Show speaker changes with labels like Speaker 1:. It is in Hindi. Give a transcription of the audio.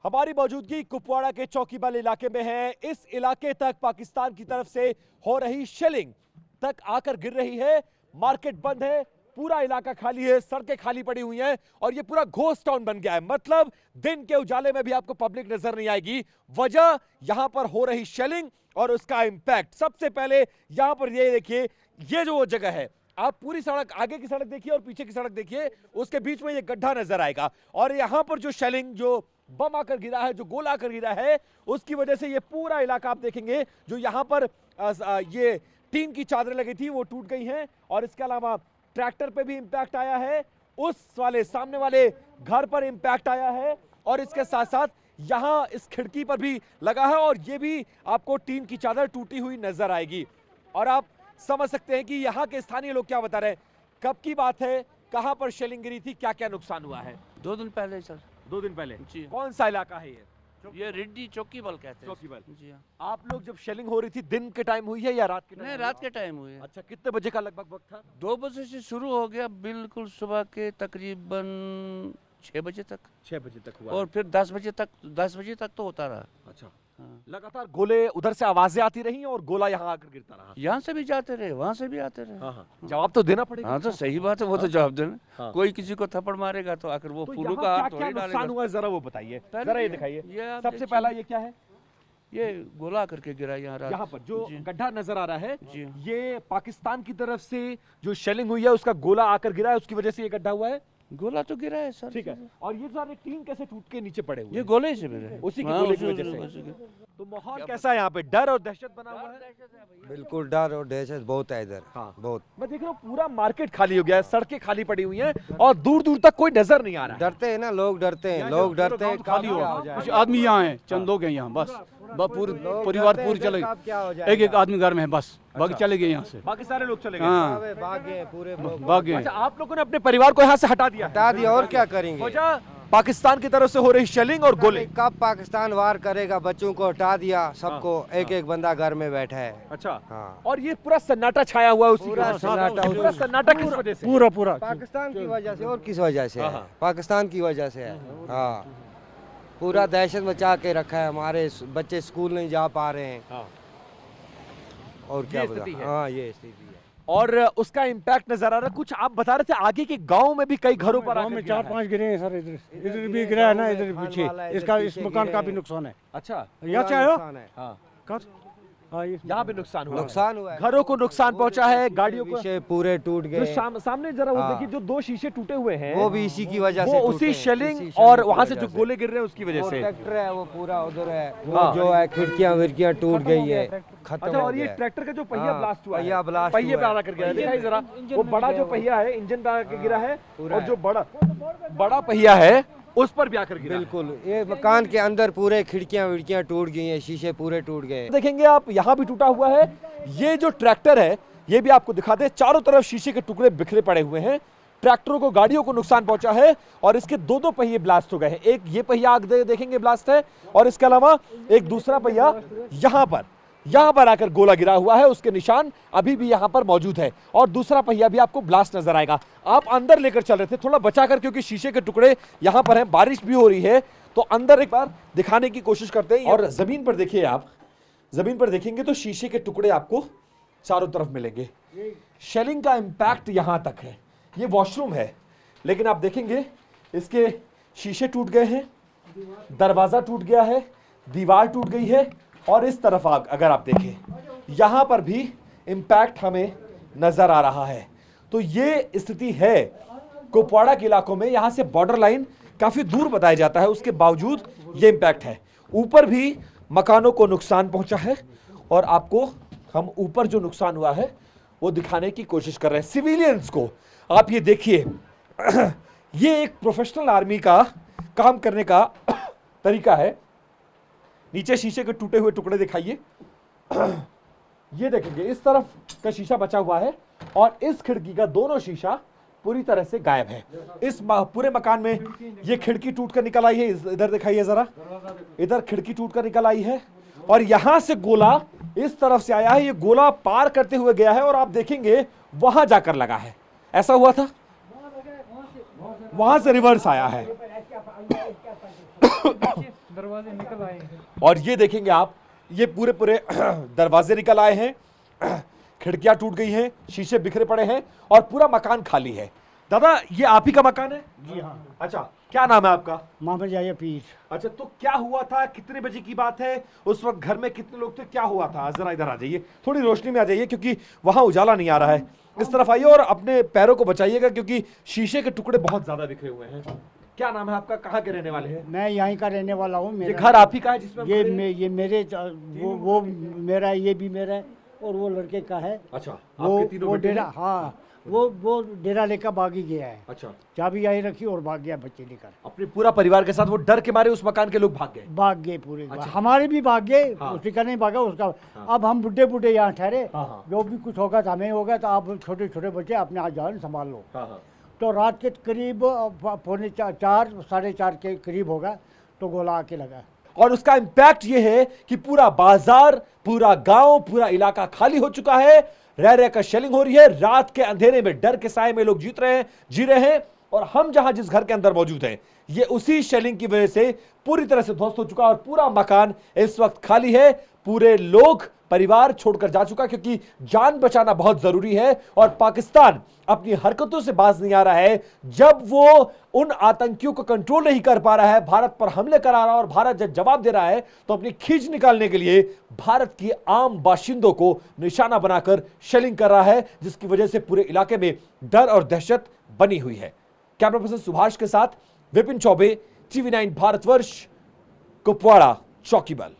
Speaker 1: हमारी मौजूदगी कुपवाड़ा के चौकीबल इलाके में है। इस इलाके तक पाकिस्तान की तरफ से हो रही शेलिंग तक आकर गिर रही है। मार्केट बंद है, पूरा इलाका खाली है, सड़कें खाली पड़ी हुई हैं और ये पूरा घोस्ट टाउन बन गया है। मतलब दिन के उजाले में भी आपको पब्लिक नजर नहीं आएगी। वजह यहां पर हो रही शेलिंग और उसका इंपैक्ट। सबसे पहले यहां पर ये देखिए, ये जो वो जगह है, आप पूरी सड़क, आगे की सड़क देखिए और पीछे की सड़क देखिए, उसके बीच में ये गड्ढा नजर आएगा। और यहां पर जो शेलिंग, जो बम आकर गिरा है, जो गोला आकर गिरा है, उसकी वजह से ये पूरा इलाका आप देखेंगे, जो यहां पर ये टीन की चादरें लगी थी वो टूट गई हैं। और इसके अलावा ट्रैक्टर पे भी इंपैक्ट आया है, उस वाले सामने वाले घर पर इंपैक्ट आया है और इसके साथ साथ यहां इस खिड़की पर भी लगा है और ये भी आपको टीन की चादर टूटी हुई नजर आएगी। और आप समझ सकते हैं कि यहाँ के स्थानीय लोग क्या बता रहे हैं। कब की बात है, कहां पर शेलिंग गिरी थी, क्या क्या नुकसान हुआ है?
Speaker 2: 2 दिन पहले सर।
Speaker 1: 2 दिन पहले
Speaker 2: जी।
Speaker 1: कौन सा इलाका है
Speaker 2: ये रिड्डी चौकीबल कहते हैं।
Speaker 1: चौकीबल।
Speaker 2: जी हाँ।
Speaker 1: आप लोग जब शेलिंग हो रही थी, दिन के टाइम हुई है या रात के टाइम?
Speaker 2: नहीं, रात के टाइम हुई है।
Speaker 1: अच्छा, कितने बजे का लगभग वक्त था?
Speaker 2: 2 बजे से शुरू हो गया, बिल्कुल सुबह के तकरीबन 6 बजे तक।
Speaker 1: 6 बजे तक हुआ
Speaker 2: और फिर 10 बजे तक तो होता रहा।
Speaker 1: अच्छा,
Speaker 2: हाँ।
Speaker 1: लगातार गोले उधर से आवाजें आती रही और गोला यहाँ आकर गिरता रहा।
Speaker 2: यहाँ से भी जाते रहे, वहाँ से भी आते रहे।
Speaker 1: हाँ, जवाब तो देना पड़ेगा।
Speaker 2: हाँ, तो सही बात है, वो तो जवाब देना।
Speaker 1: हाँ।
Speaker 2: कोई किसी को थप्पड़ मारेगा तो आकर वो
Speaker 1: तो
Speaker 2: फूलों
Speaker 1: यहाँ
Speaker 2: का हाथ
Speaker 1: क्या
Speaker 2: थोड़ी
Speaker 1: नुकसान
Speaker 2: डालेगा।
Speaker 1: हुआ है, जरा वो बताइए,
Speaker 2: पहले
Speaker 1: जरा ये
Speaker 2: ये
Speaker 1: दिखाइए।
Speaker 2: आप
Speaker 1: सबसे
Speaker 2: देखिए।
Speaker 1: पहला ये क्या है?
Speaker 2: ये गोला करके गिरा यहाँ रात।
Speaker 1: यहाँ पर जो
Speaker 2: जी।
Speaker 1: गड्ढा नजर आ रहा है,
Speaker 2: जी।
Speaker 1: ये पाकिस्तान की तरफ से जो शेलिंग हुई है उसका गोला आकर गिरा है, उसकी वजह से ये गड्ढा हुआ है।
Speaker 2: गोला तो गिरा है सर।
Speaker 1: ठीक है। और ये सारे टीन कैसे टूट के नीचे पड़े हुए
Speaker 2: ये
Speaker 1: हैं?
Speaker 2: गोले से गिरे।
Speaker 1: उसी की
Speaker 2: हाँ,
Speaker 1: गोले की
Speaker 2: उसी-
Speaker 1: वजह से।
Speaker 2: उसी की-
Speaker 1: तो माहौल कैसा है यहाँ पे? डर और दहशत बना हुआ है।
Speaker 3: बिल्कुल डर और दहशत बहुत है इधर।
Speaker 1: हाँ।
Speaker 3: बहुत
Speaker 1: मैं देख रहा हूँ पूरा मार्केट खाली हो गया है, सड़कें खाली पड़ी हुई हैं और दूर दूर तक कोई नजर नहीं आ रहा है।
Speaker 3: डरते हैं ना लोग, डरते हैं लोग, डरते हैं
Speaker 4: खाली
Speaker 3: कब क्या हो
Speaker 4: हो
Speaker 3: जाए।
Speaker 4: कुछ आदमी यहाँ हैं, चंद लोग हैं यहाँ, बस पूरे
Speaker 3: लोग
Speaker 4: परिवार
Speaker 3: डरते हैं
Speaker 4: पूरे
Speaker 3: इधर
Speaker 4: चले
Speaker 3: कब क्या हो
Speaker 4: गए।
Speaker 3: जाएगा।
Speaker 4: एक आदमी घर में है बस, बाकी चले गए यहाँ से।
Speaker 1: बाकी सारे लोग चले गए।
Speaker 4: हाँ,
Speaker 3: अबे भाग गए पूरे लोग।
Speaker 4: भाग गए।
Speaker 1: अच्छा, आप लोगों ने अपने परिवार को यहाँ से हटा दिया?
Speaker 3: हटा दिया और क्या करेंगे।
Speaker 1: वजह पाकिस्तान की तरफ से हो रही शेलिंग और गोले।
Speaker 3: कब पाकिस्तान वार करेगा, बच्चों को हटा दिया सबको, एक एक बंदा घर में बैठा है।
Speaker 1: अच्छा,
Speaker 3: हाँ।
Speaker 1: और ये पूरा सन्नाटा छाया हुआ है उसी
Speaker 3: पूरा
Speaker 1: के वजह से।
Speaker 3: सन्नाटा
Speaker 1: पूरा
Speaker 3: उसी-
Speaker 1: सन्नाटा किस वजह से?
Speaker 4: पूरा
Speaker 3: पाकिस्तान की वजह से और किस वजह से है?
Speaker 1: हाँ।
Speaker 3: पाकिस्तान की वजह से है। हाँ, पूरा दहशत मचा के रखा है। हमारे बच्चे स्कूल नहीं जा पा रहे हैं।
Speaker 1: हाँ।
Speaker 3: और क्या
Speaker 1: ये
Speaker 3: बता।
Speaker 1: स्थिति है।
Speaker 3: हाँ, ये स्थिति है।
Speaker 1: और उसका इम्पैक्ट नजर आ रहा है। कुछ आप बता रहे थे आगे के गांव में भी कई घरों पर
Speaker 4: गाँव
Speaker 1: आकर
Speaker 4: में
Speaker 1: गिरा है।
Speaker 4: 4-5 गिरे हैं सर। इधर भी गिरा है ना, इधर
Speaker 3: खान
Speaker 4: पीछे
Speaker 3: वाला इधर
Speaker 4: इसका, इस
Speaker 3: पीछे
Speaker 4: मकान
Speaker 3: गिरे
Speaker 4: का भी
Speaker 3: हैं।
Speaker 4: नुकसान है।
Speaker 1: अच्छा,
Speaker 4: यहाँ
Speaker 3: पूरा
Speaker 4: चाहे हो
Speaker 3: नुकसान है।
Speaker 1: हाँ,
Speaker 4: हाँ,
Speaker 1: यहाँ पे नुकसान हुआ है।
Speaker 3: नुकसान हुआ है।
Speaker 1: घरों को नुकसान पहुंचा है, गाड़ियों को।
Speaker 3: शीशे पूरे टूट
Speaker 1: जो
Speaker 3: गए।
Speaker 1: सामने जरा वो
Speaker 3: हाँ।
Speaker 1: देखिए, जो 2 शीशे टूटे हुए हैं,
Speaker 3: वो भी इसी की वजह
Speaker 1: वो
Speaker 3: से
Speaker 1: उसी
Speaker 3: टूटे हैं।
Speaker 1: शेलिंग
Speaker 3: इसी
Speaker 1: और
Speaker 3: शेलिंग की
Speaker 1: वहां से
Speaker 3: वजह
Speaker 1: जो गोले गिर रहे हैं उसकी वजह
Speaker 3: वो
Speaker 1: से।
Speaker 3: ट्रैक्टर है वो पूरा उधर है, वो
Speaker 1: हाँ।
Speaker 3: जो है खिड़कियां विड़कियां टूट गई है, खत्म
Speaker 1: अच्छा,
Speaker 3: हो
Speaker 1: और ये
Speaker 3: गया है।
Speaker 1: ट्रैक्टर का जो पहिया
Speaker 3: हाँ,
Speaker 1: ब्लास्ट हुआ है,
Speaker 3: पहिया ब्लास्ट
Speaker 1: पहिए पे
Speaker 3: हुआ है।
Speaker 1: आकर गिरा है, दिखाई जरा वो बड़ा जो पहिया है, इंजन पे आकर गिरा है
Speaker 3: पूरा
Speaker 1: और
Speaker 3: है।
Speaker 1: जो बड़ा पहिया है उस पर भी आकर गिरा है।
Speaker 3: बिल्कुल, ये मकान के अंदर पूरे खिड़कियां विड़कियां टूट गई हैं, शीशे पूरे टूट गए।
Speaker 1: देखेंगे आप, यहाँ भी टूटा हुआ है। ये जो ट्रैक्टर है, ये भी आपको दिखाते हैं, चारों तरफ शीशे के टुकड़े बिखरे पड़े हुए हैं। ट्रैक्टरों को, गाड़ियों को नुकसान पहुंचा है और इसके 2 पहिए ब्लास्ट हो गए हैं। एक ये पहिया आग देखेंगे ब्लास्ट है और इसके अलावा एक दूसरा पहिया यहां पर आकर गोला गिरा हुआ है, उसके निशान अभी भी यहां पर मौजूद है। और दूसरा पहिया भी आपको ब्लास्ट नजर आएगा। आप अंदर लेकर चल रहे थे, थोड़ा बचाकर, क्योंकि शीशे के टुकड़े यहां पर हैं, बारिश भी हो रही है, तो अंदर एक बार दिखाने की कोशिश करते हैं। और जमीन पर देखिए, आप जमीन पर देखेंगे तो शीशे के टुकड़े आपको चारों तरफ मिलेंगे। शेलिंग का इंपैक्ट यहां तक है। ये वॉशरूम है, लेकिन आप देखेंगे इसके शीशे टूट गए हैं, दरवाजा टूट गया है, दीवार टूट गई है और इस तरफ अगर आप देखें, यहां पर भी इंपैक्ट हमें नजर आ रहा है। तो ये स्थिति है कुपवाड़ा के इलाकों में। यहां से बॉर्डर लाइन काफी दूर बताया जाता है, उसके बावजूद ये इंपैक्ट है। ऊपर भी मकानों को नुकसान पहुंचा है और आपको हम ऊपर जो नुकसान हुआ है वो दिखाने की कोशिश कर रहे हैं। सिविलियंस को आप ये देखिए, ये एक प्रोफेशनल आर्मी का काम करने का तरीका है। नीचे शीशे के टूटे हुए टुकड़े दिखाइए। ये देखेंगे, इस तरफ का शीशा बचा हुआ है और इस खिड़की का दोनों शीशा पूरी तरह से गायब है। इस पूरे मकान में ये खिड़की टूट कर निकल आई है, इधर दिखाइए जरा, इधर खिड़की टूट कर निकल आई है और यहां से गोला इस तरफ से आया है। ये गोला पार करते हुए गया है और आप देखेंगे वहां जाकर लगा है। ऐसा हुआ था, वहां से रिवर्स आया है।
Speaker 4: दरवाजे निकल आए हैं।
Speaker 1: और ये देखेंगे आप, ये पूरे पूरे दरवाजे निकल आए हैं, खिड़कियां टूट गई हैं, शीशे बिखरे पड़े हैं और पूरा मकान खाली है। दादा, ये आप ही का मकान है?
Speaker 4: जी हाँ।
Speaker 1: अच्छा, क्या नाम है आपका?
Speaker 4: मोहम्मद याया पीर।
Speaker 1: अच्छा, तो क्या हुआ था, कितने बजे की बात है, उस वक्त घर में कितने लोग थे, क्या हुआ था? जरा इधर आ जाइए, थोड़ी रोशनी में आ जाइए, क्योंकि वहां उजाला नहीं आ रहा है। इस तरफ आइए और अपने पैरों को बचाइएगा, क्योंकि शीशे के टुकड़े बहुत ज्यादा बिखरे हुए हैं। क्या नाम है आपका, कहाँ के रहने वाले हैं?
Speaker 4: मैं यहीं का रहने वाला हूँ।
Speaker 1: ये घर आप ही का है जिसमें हम
Speaker 4: ये
Speaker 1: खड़े हैं?
Speaker 4: ये मेरे वो मेरा, ये भी मेरा है और वो लड़के का है।
Speaker 1: अच्छा,
Speaker 4: वो
Speaker 1: आपके तीनों
Speaker 4: वो
Speaker 1: बेटे
Speaker 4: डेरा,
Speaker 1: हैं?
Speaker 4: हाँ, वो डेरा लेकर भागी गया है।
Speaker 1: अच्छा,
Speaker 4: चाबी यहीं रखी और भाग गया बच्चे लेकर।
Speaker 1: अपने पूरा परिवार के साथ वो डर के मारे उस मकान के लोग भाग गए?
Speaker 4: भाग गए पूरे।
Speaker 1: अच्छा।
Speaker 4: हमारे भी भाग गए,
Speaker 1: हाँ।
Speaker 4: उसी का नहीं भागा उसका।
Speaker 1: हाँ।
Speaker 4: अब हम बुढ़े बुढ़े यहाँ ठहरे,
Speaker 1: हाँ, हाँ।
Speaker 4: जो भी कुछ होगा तो हमें होगा, तो आप छोटे छोटे बच्चे अपने आप जान संभाल लो।
Speaker 1: हाँ, हाँ।
Speaker 4: तो रात के करीब 4:45 साढ़े 4 के करीब होगा तो गोला आके लगा।
Speaker 1: और उसका इंपैक्ट ये है कि पूरा बाजार, पूरा गांव, पूरा इलाका खाली हो चुका है। रह रह कर शेलिंग हो रही है। रात के अंधेरे में डर के साए में लोग जी रहे हैं। और हम जहां जिस घर के अंदर मौजूद हैं, ये उसी शेलिंग की वजह से पूरी तरह से ध्वस्त हो चुका है और पूरा मकान इस वक्त खाली है। पूरे लोग, परिवार छोड़कर जा चुका, क्योंकि जान बचाना बहुत जरूरी है। और पाकिस्तान अपनी हरकतों से बाज नहीं आ रहा है। जब वो उन आतंकियों को कंट्रोल नहीं कर पा रहा है, भारत पर हमले करा रहा है और भारत जब जवाब दे रहा है, तो अपनी खींच निकालने के लिए भारत की आम बाशिंदों को निशाना बनाकर शेलिंग कर रहा है, जिसकी वजह से पूरे इलाके में डर और दहशत बनी हुई है। कैमरा पर्सन सुभाष के साथ विपिन चौबे, TV9 भारतवर्ष, कुपवाड़ा, चौकीबल।